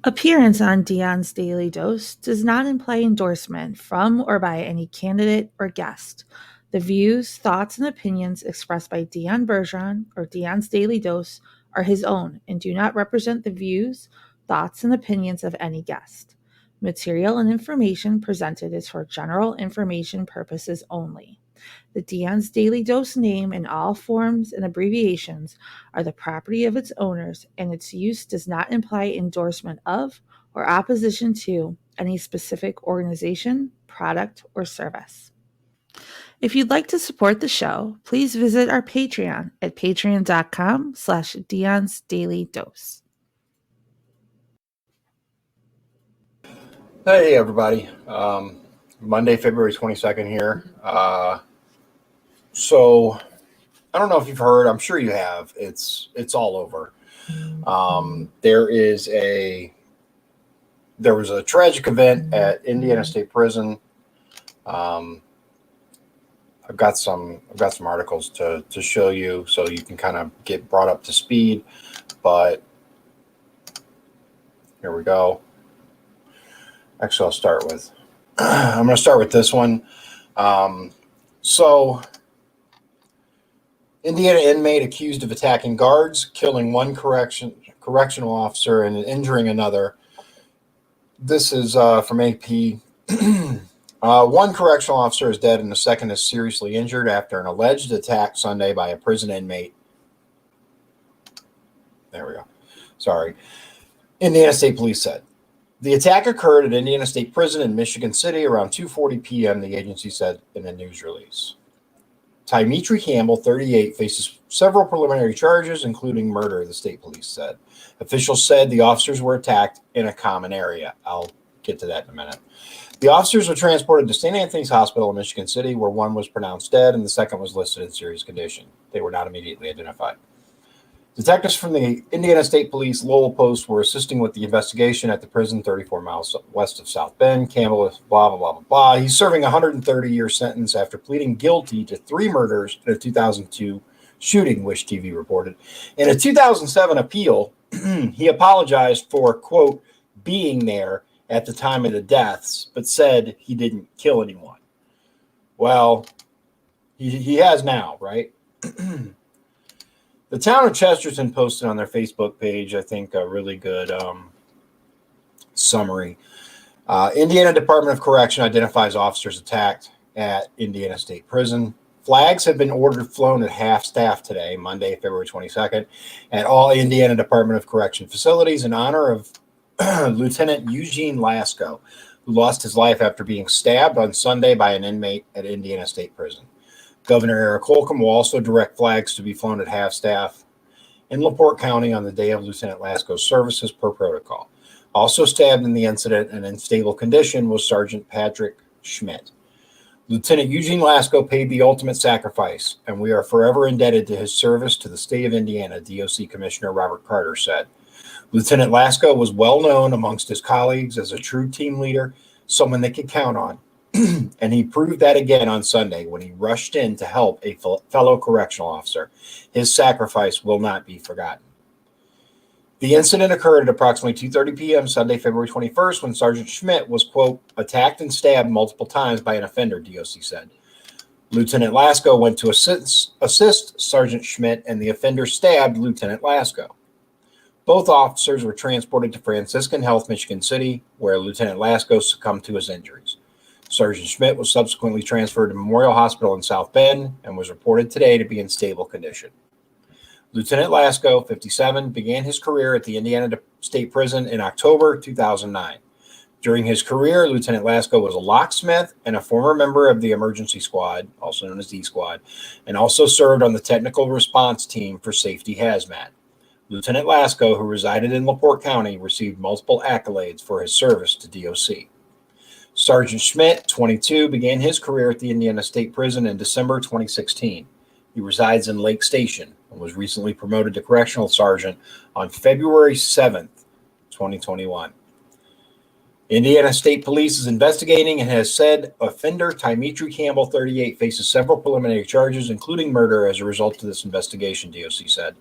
Appearance on Dion's Daily Dose does not imply endorsement from or by any candidate or guest. The views, thoughts, and opinions expressed by Dion Bergeron or Dion's Daily Dose are his own and do not represent the views, thoughts, and opinions of any guest. Material and information presented is for general information purposes only. The Dion's Daily Dose name in all forms and abbreviations are the property of its owners, and its use does not imply endorsement of or opposition to any specific organization, product, or service. If you'd like to support the show, please visit our Patreon at patreon.com/Dion's Daily Dose. Hey, everybody. Monday, February 22nd here. So I don't know if you've heard. I'm sure you have. It's all over. There was a tragic event at Indiana State Prison. I've got some articles to show you so you can kind of get brought up to speed. But here we go. Actually, I'm going to start with this one. So, Indiana inmate accused of attacking guards, killing one correctional officer, and injuring another. This is from AP. One correctional officer is dead and the second is seriously injured after an alleged attack Sunday by a prison inmate. There we go. Sorry. Indiana State Police said. The attack occurred at Indiana State Prison in Michigan City around 2:40 p.m., the agency said in a news release. Tymetri Campbell, 38, faces several preliminary charges, including murder, the state police said. Officials said the officers were attacked in a common area. I'll get to that in a minute. The officers were transported to St. Anthony's Hospital in Michigan City, where one was pronounced dead and the second was listed in serious condition. They were not immediately identified. Detectives from the Indiana State Police Lowell Post were assisting with the investigation at the prison 34 miles west of South Bend. Campbell is blah, blah, blah, blah, blah. He's serving a 130-year sentence after pleading guilty to 3 murders in a 2002 shooting, Wish TV reported. In a 2007 appeal, he apologized for, quote, being there at the time of the deaths, but said he didn't kill anyone. Well, he has now, right? The town of Chesterton posted on their Facebook page, I think, a really good summary. Indiana Department of Correction identifies officers attacked at Indiana State Prison. Flags have been ordered flown at half staff today, Monday, February 22nd, at all Indiana Department of Correction facilities in honor of Lieutenant Eugene Lasco, who lost his life after being stabbed on Sunday by an inmate at Indiana State Prison. Governor Eric Holcomb will also direct flags to be flown at half-staff in LaPorte County on the day of Lieutenant Lasco's services per protocol. Also stabbed in the incident and in stable condition was Sergeant Patrick Schmidt. Lieutenant Eugene Lasco paid the ultimate sacrifice, and we are forever indebted to his service to the state of Indiana, DOC Commissioner Robert Carter said. Lieutenant Lasco was well known amongst his colleagues as a true team leader, someone they could count on. And he proved that again on Sunday when he rushed in to help a fellow correctional officer. His sacrifice will not be forgotten. The incident occurred at approximately 2:30 p.m. Sunday, February 21st, when Sergeant Schmidt was, quote, attacked and stabbed multiple times by an offender, DOC said. Lieutenant Lasco went to assist Sergeant Schmidt, and the offender stabbed Lieutenant Lasco. Both officers were transported to Franciscan Health, Michigan City, where Lieutenant Lasco succumbed to his injuries. Sergeant Schmidt was subsequently transferred to Memorial Hospital in South Bend and was reported today to be in stable condition. Lieutenant Lasco, 57, began his career at the Indiana State Prison in October 2009. During his career, Lieutenant Lasco was a locksmith and a former member of the Emergency Squad, also known as D Squad, and also served on the Technical Response Team for Safety Hazmat. Lieutenant Lasco, who resided in LaPorte County, received multiple accolades for his service to DOC. Sergeant Schmidt, 22, began his career at the Indiana State Prison in December 2016. He resides in Lake Station and was recently promoted to Correctional Sergeant on February 7th, 2021. Indiana State Police is investigating and has said offender Tymetri Campbell, 38, faces several preliminary charges, including murder, as a result of this investigation, DOC said.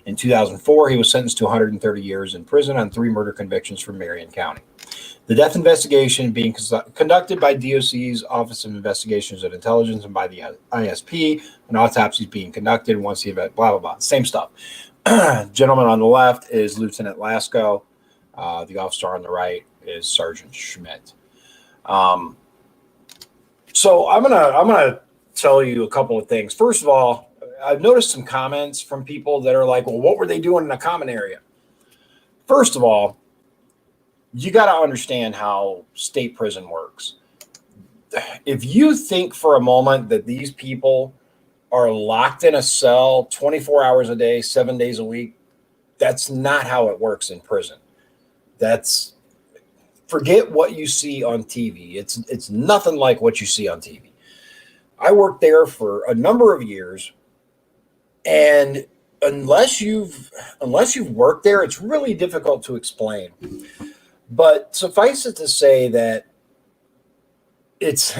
In 2004, he was sentenced to 130 years in prison on 3 murder convictions from Marion County. The death investigation being conducted by DOC's Office of Investigations and Intelligence and by the ISP, an autopsy is being conducted once the event, blah, blah, blah. Same stuff. Gentleman on the left is Lieutenant Lasco. The officer on the right is Sergeant Schmidt. So I'm gonna tell you a couple of things. First of all, I've noticed some comments from people that are like, well, what were they doing in the common area? First of all, you got to understand how state prison works. If you think for a moment that these people are locked in a cell 24 hours a day, 7 days a week, that's not how it works in prison. That's forget what you see on TV. It's nothing like what you see on TV. I worked there for a number of years, and unless you've worked there, it's really difficult to explain. But suffice it to say that it's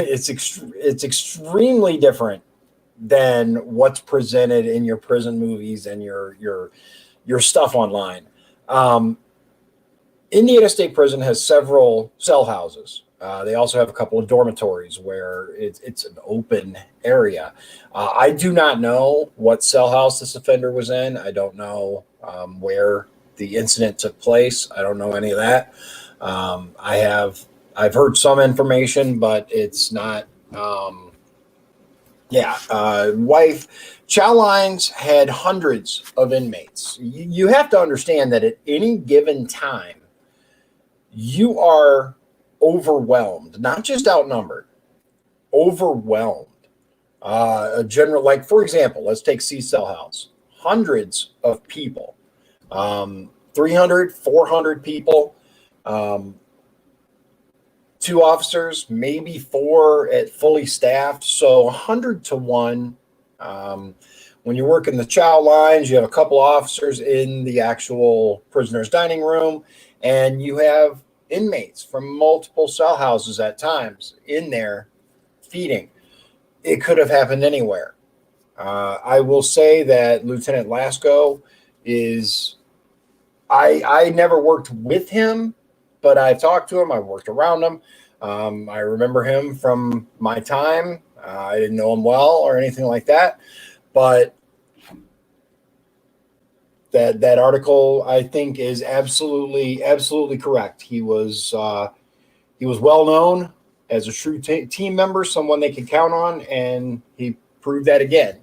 extremely different than what's presented in your prison movies and your stuff online. Indiana State Prison has several cell houses. They also have a couple of dormitories where it's an open area. I do not know what cell house this offender was in. I don't know where the incident took place. I don't know any of that. I've heard some information, but it's not. Chow lines had hundreds of inmates. You have to understand that at any given time, you are overwhelmed, not just outnumbered, overwhelmed. A general, like for example, let's take C Cell House, hundreds of people, 300, 400 people, 2 officers, maybe 4 at fully staffed. So 100 to 1. When you work in the chow lines, you have a couple officers in the actual prisoner's dining room, and you have inmates from multiple cell houses at times in there feeding. It could have happened anywhere. I will say that Lieutenant Lasco is, I never worked with him, but I've talked to him. I've worked around him. I remember him from my time. I didn't know him well or anything like that, but that article I think is absolutely correct. He was well known as a true team member, someone they could count on, and he proved that again.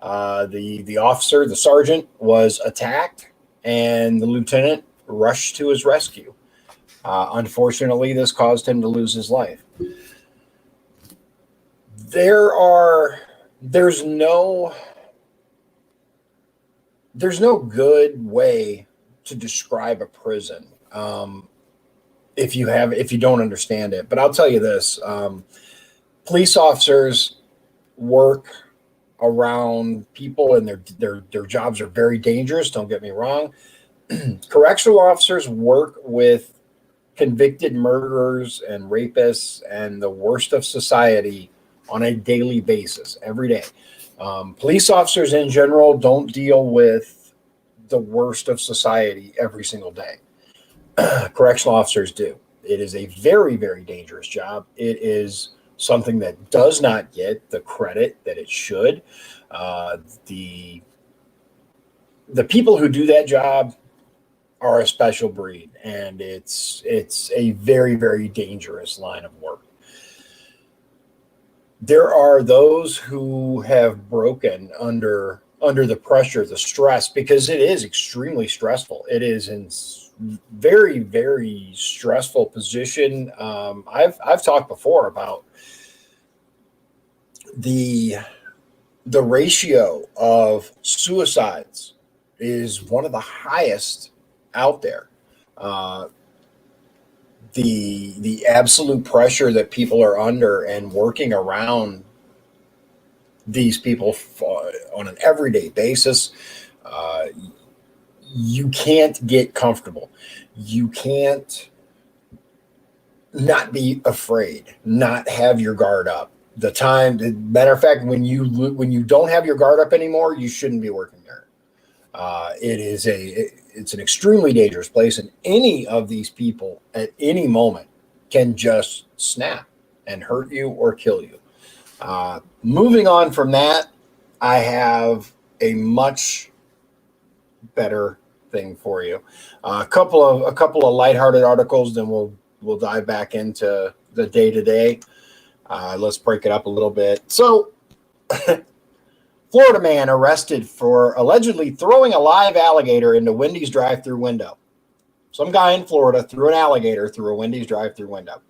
The officer, the sergeant, was attacked, and the lieutenant rushed to his rescue. Unfortunately, this caused him to lose his life. There's no good way to describe a prison if you don't understand it. But I'll tell you this: police officers work around people, and their jobs are very dangerous. Don't get me wrong. Correctional officers work with convicted murderers and rapists and the worst of society on a daily basis, every day. Police officers in general don't deal with the worst of society every single day. Correctional officers do. It is a very, very dangerous job. It is something that does not get the credit that it should. The people who do that job are a special breed, and it's a very, very dangerous line of work. There are those who have broken under the pressure, the stress, because it is extremely stressful. It is in very, very stressful position. I've talked before about the ratio of suicides is one of the highest out there. The absolute pressure that people are under and working around these people on an everyday basis, you can't get comfortable. You can't not be afraid, not have your guard up. Matter of fact, when you don't have your guard up anymore, you shouldn't be working there. It's an extremely dangerous place, and any of these people at any moment can just snap and hurt you or kill you. Moving on from that, I have a much better thing for you. A couple of lighthearted articles, then we'll dive back into the day to day. Let's break it up a little bit. So, Florida man arrested for allegedly throwing a live alligator into Wendy's drive-through window. Some guy in Florida threw an alligator through a Wendy's drive-through window.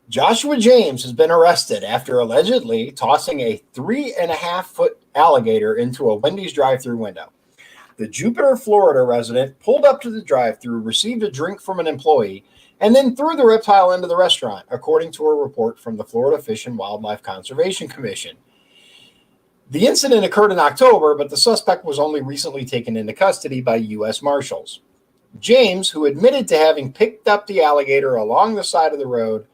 Joshua James has been arrested after allegedly tossing a 3.5-foot alligator into a Wendy's drive-through window. The Jupiter, Florida resident pulled up to the drive-through, received a drink from an employee, and then threw the reptile into the restaurant, according to a report from the Florida Fish and Wildlife Conservation Commission. The incident occurred in October, but the suspect was only recently taken into custody by U.S. Marshals. James, who admitted to having picked up the alligator along the side of a road,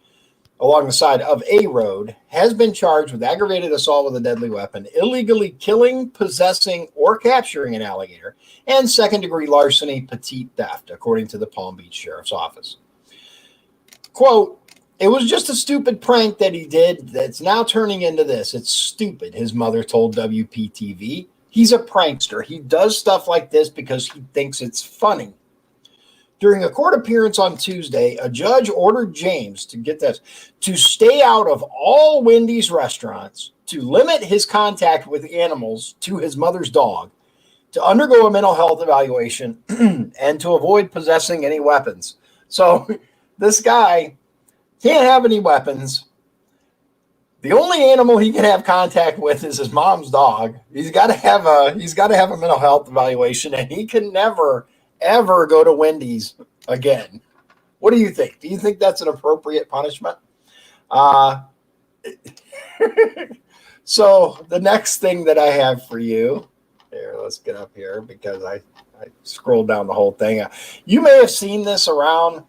has been charged with aggravated assault with a deadly weapon, illegally killing, possessing, or capturing an alligator, and second-degree larceny, petite theft, according to the Palm Beach Sheriff's Office. Quote, "It was just a stupid prank that he did that's now turning into this. It's stupid," his mother told WPTV. "He's a prankster. He does stuff like this because he thinks it's funny." During a court appearance on Tuesday, a judge ordered James, to get this, to stay out of all Wendy's restaurants, to limit his contact with animals to his mother's dog, to undergo a mental health evaluation, and to avoid possessing any weapons. So this guy can't have any weapons. The only animal he can have contact with is his mom's dog. He's got to have a mental health evaluation, and he can never ever go to Wendy's again. What do you think? Do you think that's an appropriate punishment? So the next thing that I have for you, here, let's get up here because I scrolled down the whole thing. You may have seen this around.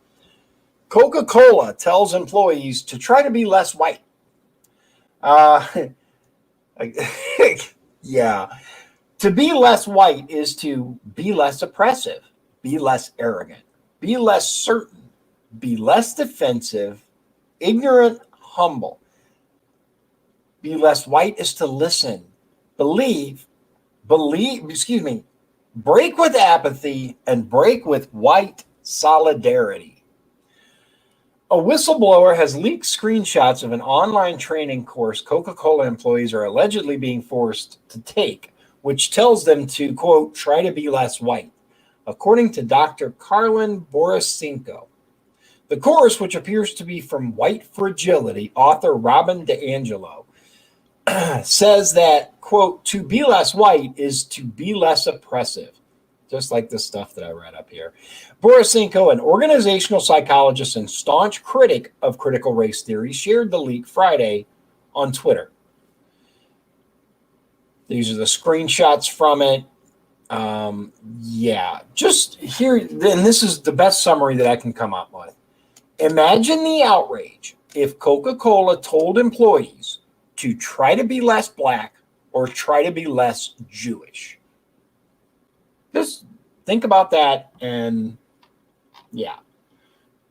Coca-Cola tells employees to try to be less white. Yeah. To be less white is to be less oppressive, be less arrogant, be less certain, be less defensive, ignorant, humble. Be less white is to listen, break with apathy, and break with white solidarity. A whistleblower has leaked screenshots of an online training course Coca-Cola employees are allegedly being forced to take, which tells them to, quote, try to be less white, according to Dr. Carlin Borisenko. The course, which appears to be from White Fragility, author Robin DeAngelo, says that, quote, to be less white is to be less oppressive, just like the stuff that I read up here. Borisenko, an organizational psychologist and staunch critic of critical race theory, shared the leak Friday on Twitter. These are the screenshots from it. Just here, then this is the best summary that I can come up with. Imagine the outrage if Coca-Cola told employees to try to be less black or try to be less Jewish. Just think about that, and yeah.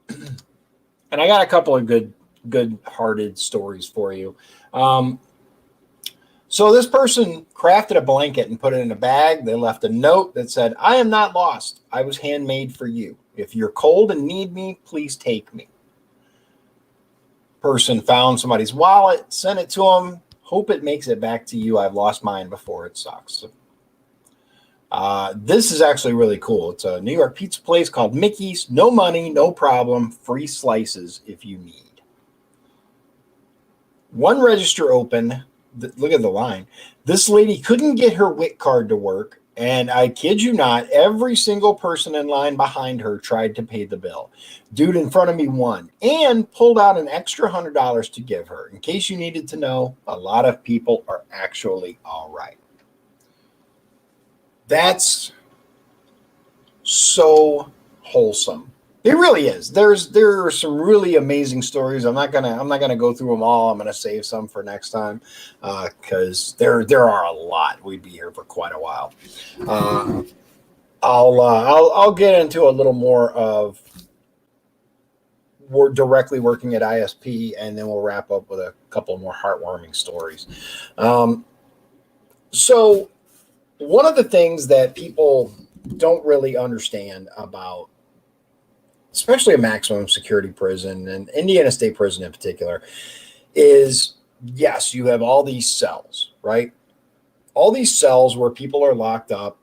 And I got a couple of good-hearted stories for you. So this person crafted a blanket and put it in a bag. They left a note that said, "I am not lost. I was handmade for you. If you're cold and need me, please take me." Person found somebody's wallet, sent it to them. Hope it makes it back to you. I've lost mine before. It sucks. This is actually really cool. It's a New York pizza place called Mickey's. No money, no problem. Free slices if you need. One register open. Look at the line. This lady couldn't get her WIC card to work, and I kid you not, every single person in line behind her tried to pay the bill. Dude in front of me won and pulled out an extra $100 to give her. In case you needed to know, a lot of people are actually all right. That's so wholesome. It really is. There are some really amazing stories. I'm not gonna go through them all. I'm gonna save some for next time because there are a lot. We'd be here for quite a while. Uh, I'll get into a little more of we're directly working at ISP, and then we'll wrap up with a couple more heartwarming stories. Um, so one of the things that people don't really understand about, especially a maximum security prison and Indiana State Prison in particular, is yes, you have all these cells, right? All these cells where people are locked up,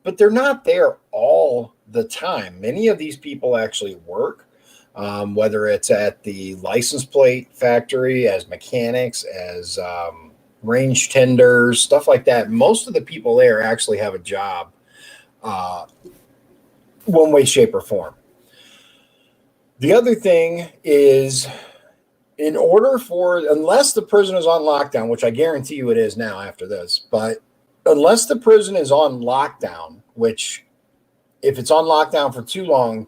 but they're not there all the time. Many of these people actually work, whether it's at the license plate factory as mechanics, as range tenders, stuff like that. Most of the people there actually have a job, uh, one way, shape, or form. The other thing is, in order for, unless the prison is on lockdown, which I guarantee you it is now after this, but unless the prison is on lockdown, which if it's on lockdown for too long,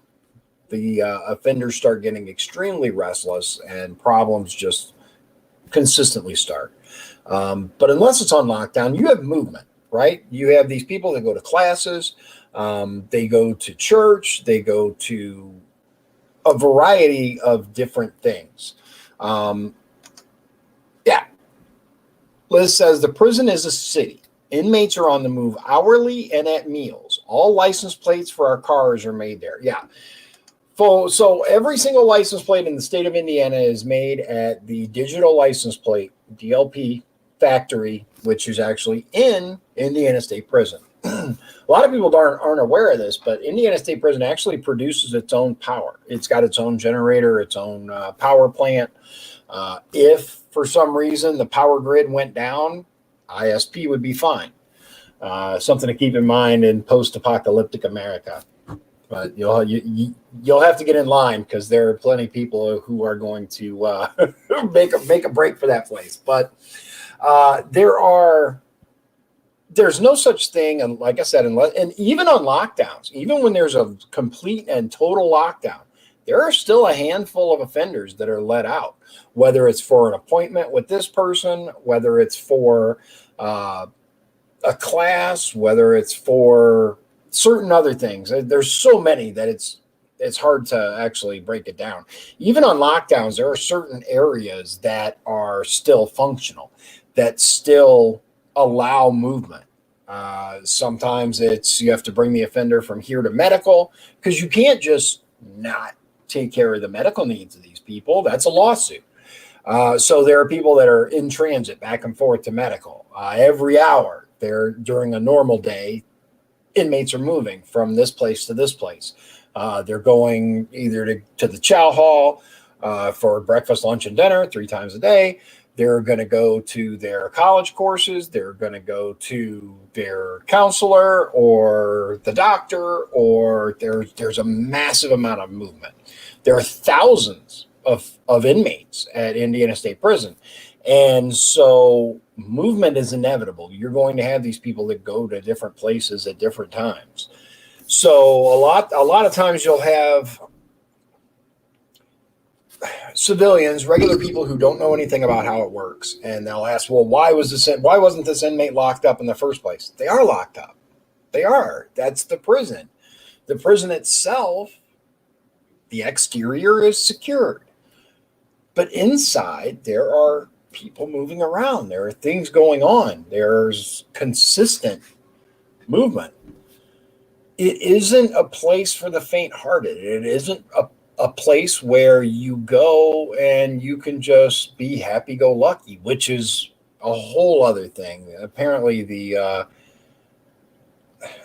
the offenders start getting extremely restless and problems just consistently start. But unless it's on lockdown, you have movement, right? You have these people that go to classes, they go to church, they go to a variety of different things. Um, yeah. Liz says the prison is a city. Inmates are on the move hourly and at meals. All license plates for our cars are made there. Yeah. So every single license plate in the state of Indiana is made at the digital license plate, DLP factory, which is actually in Indiana State Prison. A lot of people aren't aware of this, but Indiana State Prison actually produces its own power. It's got its own generator, its own power plant. If for some reason the power grid went down, ISP would be fine. Something to keep in mind in post-apocalyptic America. But you'll have to get in line because there are plenty of people who are going to make a break for that place. But there's no such thing, and like I said, and even on lockdowns, even when there's a complete and total lockdown, there are still a handful of offenders that are let out, whether it's for an appointment with this person, whether it's for a class, whether it's for certain other things. There's so many that it's hard to actually break it down. Even on lockdowns, there are certain areas that are still functional, that still allow movement. Sometimes you have to bring the offender from here to medical because you can't just not take care of the medical needs of these people. That's a lawsuit. So there are people that are in transit back and forth to medical every hour. During a normal day, inmates are moving from this place to this place. They're going either to the chow hall for breakfast, lunch, and dinner 3 times a day. They're going to go to their college courses. They're going to go to their counselor or the doctor, or there's a massive amount of movement. There are thousands of inmates at Indiana State Prison. And so movement is inevitable. You're going to have these people that go to different places at different times. So a lot of times you'll have civilians, regular people who don't know anything about how it works, and they'll ask, well, why wasn't this inmate locked up in the first place? They are locked up. They are. That's the prison. The prison itself, the exterior is secured. But inside, there are people moving around. There are things going on. There's consistent movement. It isn't a place for the faint-hearted. It isn't a place where you go and you can just be happy-go-lucky, which is a whole other thing. Apparently,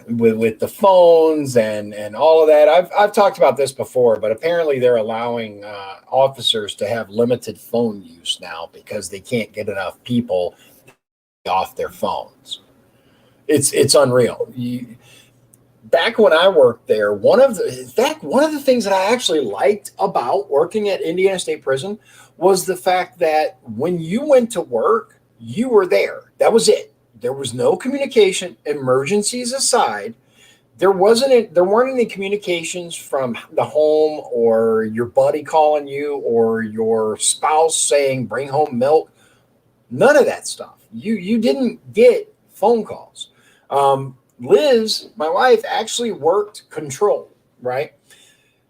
with the phones and all of that, I've talked about this before, but apparently they're allowing officers to have limited phone use now because they can't get enough people off their phones. It's unreal. Back when I worked there, one of the things that I actually liked about working at Indiana State Prison was the fact that when you went to work, you were there. That was it. There was no communication. Emergencies aside, there weren't any communications from the home or your buddy calling you or your spouse saying bring home milk. None of that stuff. You didn't get phone calls. Liz, my wife, actually worked control, right?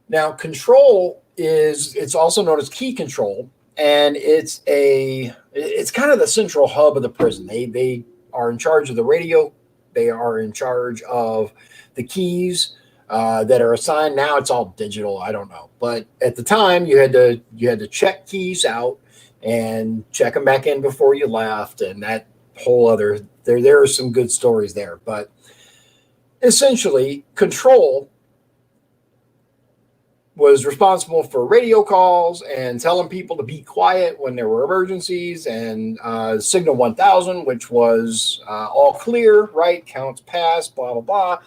Now, control it's also known as key control, and it's kind of the central hub of the prison. They are in charge of the radio. They are in charge of the keys that are assigned. Now it's all digital. I don't know, but at the time you had to check keys out and check them back in before you left, and that whole other there are some good stories there, but essentially control was responsible for radio calls and telling people to be quiet when there were emergencies, and signal 1000, which was all clear, right, counts passed, blah blah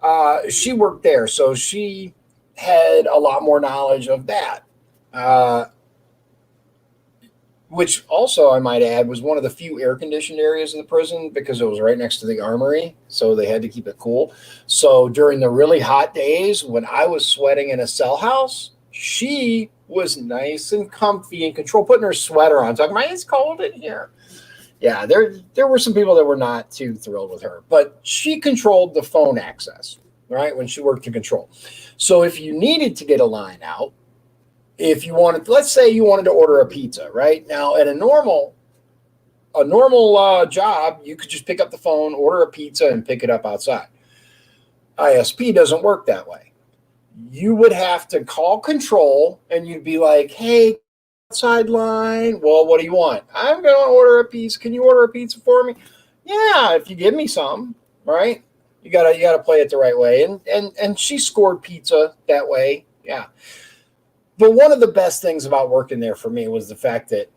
blah. She worked there, so she had a lot more knowledge of that. uh, which also I might add was one of the few air conditioned areas of the prison because it was right next to the armory, so they had to keep it cool. So during the really hot days when I was sweating in a cell house, she was nice and comfy and control, putting her sweater on, talking about it's cold in here. Yeah, there were some people that were not too thrilled with her, but she controlled the phone access, right, when she worked in control. So if you needed to get a line out, if you wanted, let's say you wanted to order a pizza, right? Now at a normal job, you could just pick up the phone, order a pizza, and pick it up outside. ISP doesn't work that way. You would have to call control, and you'd be like, "Hey, outside line. Well, what do you want? I'm going to order a pizza. Can you order a pizza for me? Yeah, if you give me some, right? You gotta play it the right way." And she scored pizza that way. Yeah. But one of the best things about working there for me was the fact that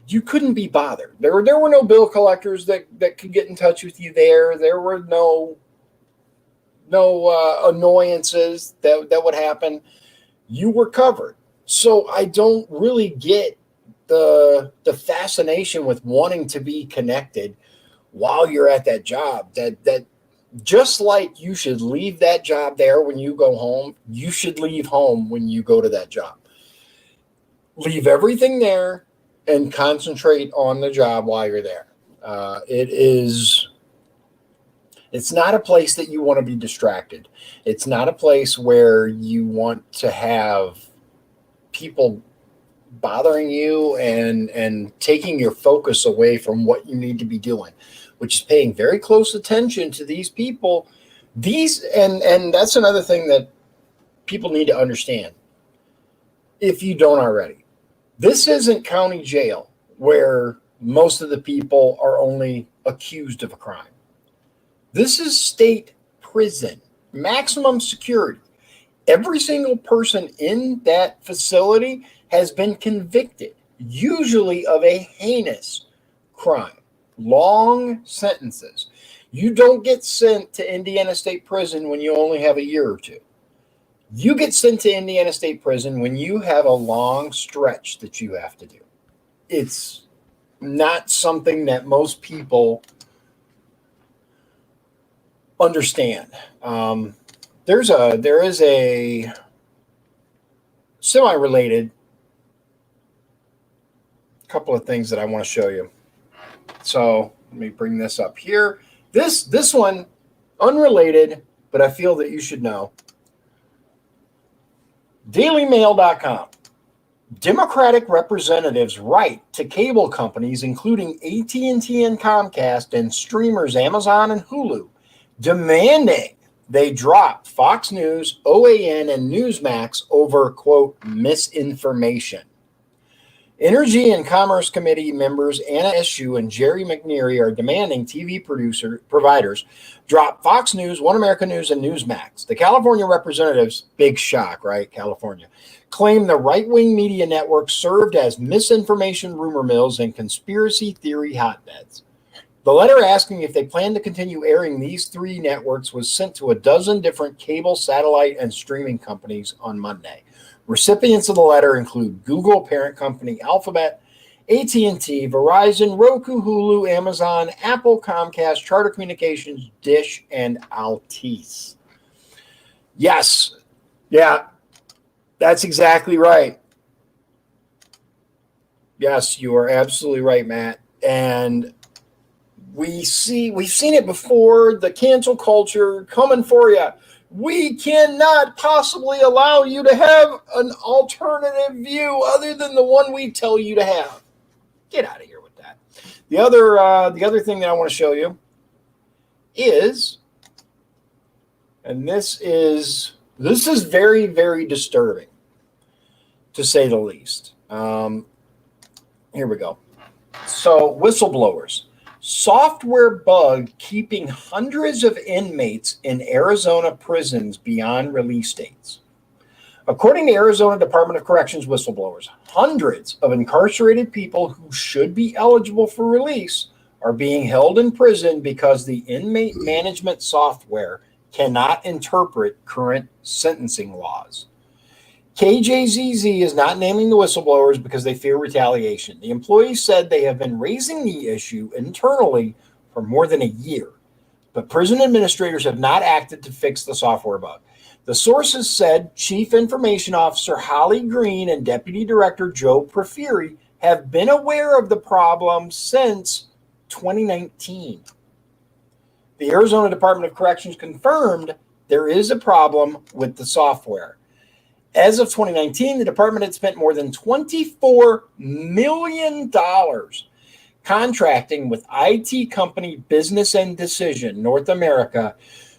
you couldn't be bothered. There were no bill collectors that could get in touch with you there. There were no annoyances that would happen. You were covered. So I don't really get the fascination with wanting to be connected while you're at that job. That just like you should leave that job there when you go home, you should leave home when you go to that job. Leave everything there and concentrate on the job while you're there. It's not a place that you want to be distracted. It's not a place where you want to have people bothering you and taking your focus away from what you need to be doing, which is paying very close attention to these people. And that's another thing that people need to understand, if you don't already. This isn't county jail where most of the people are only accused of a crime. This is state prison, maximum security. Every single person in that facility has been convicted, usually of a heinous crime, long sentences. You don't get sent to Indiana State Prison when you only have a year or two. You get sent to Indiana State Prison when you have a long stretch that you have to do. It's not something that most people understand. There is a semi-related couple of things that I want to show you. So let me bring this up here. This one, unrelated, but I feel that you should know. DailyMail.com. Democratic representatives write to cable companies, including AT&T and Comcast, and streamers Amazon and Hulu, demanding they drop Fox News, OAN, and Newsmax over, quote, misinformation. Energy and Commerce Committee members Anna Eshoo and Jerry McNeary are demanding TV providers drop Fox News, One America News, and Newsmax. The California representatives, big shock, right? California, claim the right-wing media networks served as misinformation rumor mills and conspiracy theory hotbeds. The letter asking if they plan to continue airing these three networks was sent to a dozen different cable, satellite, and streaming companies on Monday. Recipients of the letter include Google parent company Alphabet, AT&T, Verizon, Roku, Hulu, Amazon, Apple, Comcast, Charter Communications, Dish, and Altice. Yes. Yeah, that's exactly right. Yes, you are absolutely right, Matt. And we've seen it before, the cancel culture coming for you. We cannot possibly allow you to have an alternative view other than the one we tell you to have. Get out of here with that. The other thing that I want to show you is, and this is very, very disturbing, to say the least. Here we go. So, whistleblowers. Software bug keeping hundreds of inmates in Arizona prisons beyond release dates. According to Arizona Department of Corrections whistleblowers, hundreds of incarcerated people who should be eligible for release are being held in prison because the inmate management software cannot interpret current sentencing laws. KJZZ is not naming the whistleblowers because they fear retaliation. The employees said they have been raising the issue internally for more than a year, but prison administrators have not acted to fix the software bug. The sources said Chief Information Officer Holly Green and Deputy Director Joe Proferi have been aware of the problem since 2019. The Arizona Department of Corrections confirmed there is a problem with the software. As of 2019, the department had spent more than $24 million contracting with IT company Business and Decision North America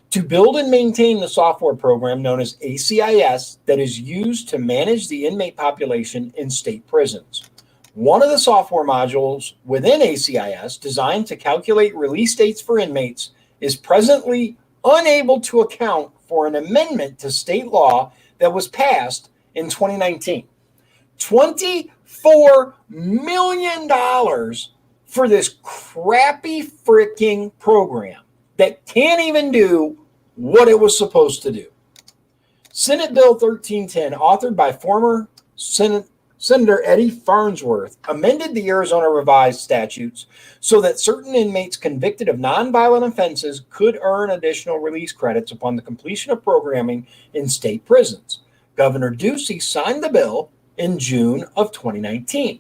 to build and maintain the software program known as ACIS that is used to manage the inmate population in state prisons. One of the software modules within ACIS, designed to calculate release dates for inmates, is presently unable to account for an amendment to state law that was passed in 2019. $24 million for this crappy freaking program that can't even do what it was supposed to do. Senate Bill 1310, authored by former Senator Eddie Farnsworth, amended the Arizona revised statutes so that certain inmates convicted of nonviolent offenses could earn additional release credits upon the completion of programming in state prisons. Governor Ducey signed the bill in June of 2019.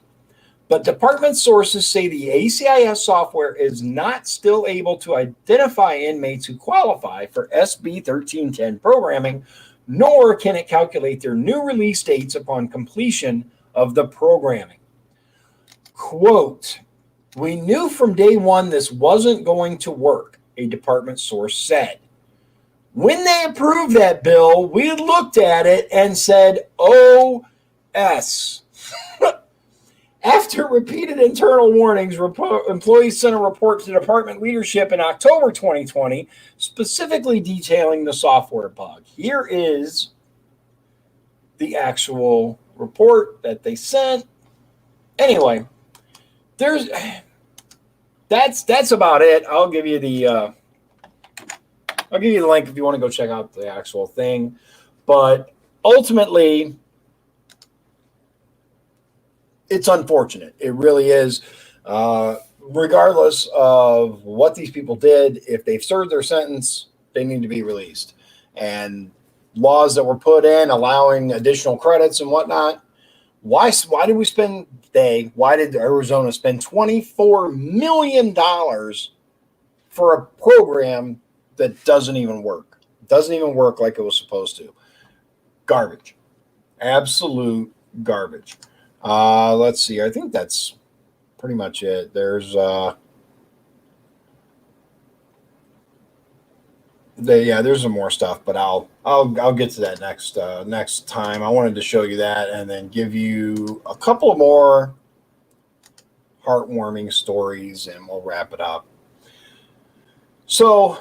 But department sources say the ACIS software is not still able to identify inmates who qualify for SB 1310 programming, nor can it calculate their new release dates upon completion of the programming. Quote, "We knew from day one this wasn't going to work," a department source said. "When they approved that bill, we looked at it and said, OS. After repeated internal warnings, employees sent a report to department leadership in October 2020, specifically detailing the software bug. Here is the actual report that they sent. Anyway, that's about it. I'll give you the link if you want to go check out the actual thing. But ultimately, it's unfortunate. It really is. Regardless of what these people did, if they've served their sentence, they need to be released. And laws that were put in allowing additional credits and whatnot. Why did Arizona spend $24 million for a program that doesn't even work? It doesn't even work like it was supposed to. Garbage. Absolute garbage. Let's see. I think that's pretty much it. There's some more stuff, but I'll get to that next time. I wanted to show you that and then give you a couple of more heartwarming stories, and we'll wrap it up. So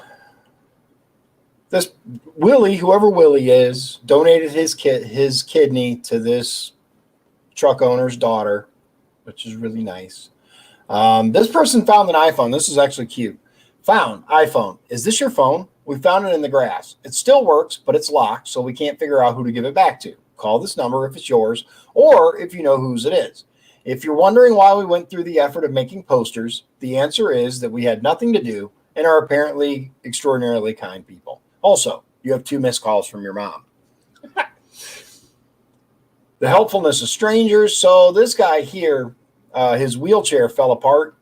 this Willie, whoever Willie is, donated his kidney to this truck owner's daughter, which is really nice. This person found an iPhone. This is actually cute. Found iPhone. Is this your phone? We found it in the grass. It still works, but it's locked, so we can't figure out who to give it back to. Call this number if it's yours, or if you know whose it is. If you're wondering why we went through the effort of making posters, the answer is that we had nothing to do and are apparently extraordinarily kind people. Also, you have 2 missed calls from your mom. The helpfulness of strangers. So this guy here, his wheelchair fell apart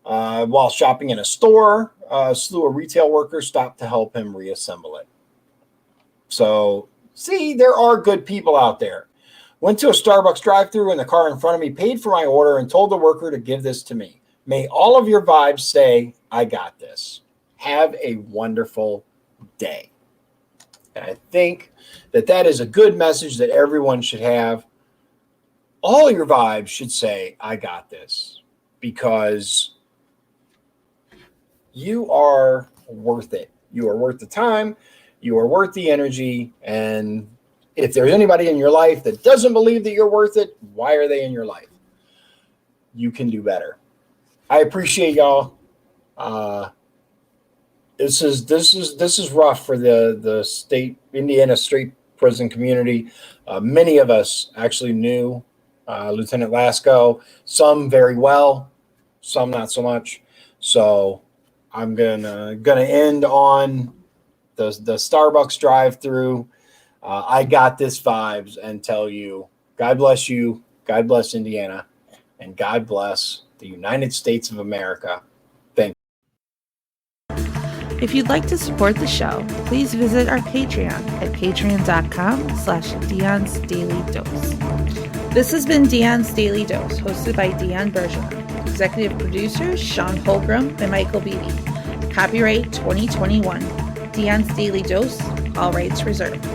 while shopping in a store. A slew of retail workers stopped to help him reassemble it. So, see, there are good people out there. Went to a Starbucks drive-thru and the car in front of me paid for my order and told the worker to give this to me. May all of your vibes say, I got this. Have a wonderful day. And I think that is a good message that everyone should have. All your vibes should say, I got this. Because you are worth it. You are worth the time. You are worth the energy. And if there's anybody in your life that doesn't believe that you're worth it, why are they in your life? You can do better. I appreciate y'all. This is rough for the state Indiana state prison community. Many of us actually knew Lieutenant Lasco. Some very well, some not so much. So I'm gonna end on the Starbucks drive-through. I got this vibes and tell you, God bless you, God bless Indiana, and God bless the United States of America. Thank you. If you'd like to support the show, please visit our Patreon at patreon.com/Dion's Daily Dose. This has been Dion's Daily Dose, hosted by Dion Bergeron. Executive producers Sean Holgram and Michael Beatty. Copyright 2021. Dion's Daily Dose, all rights reserved.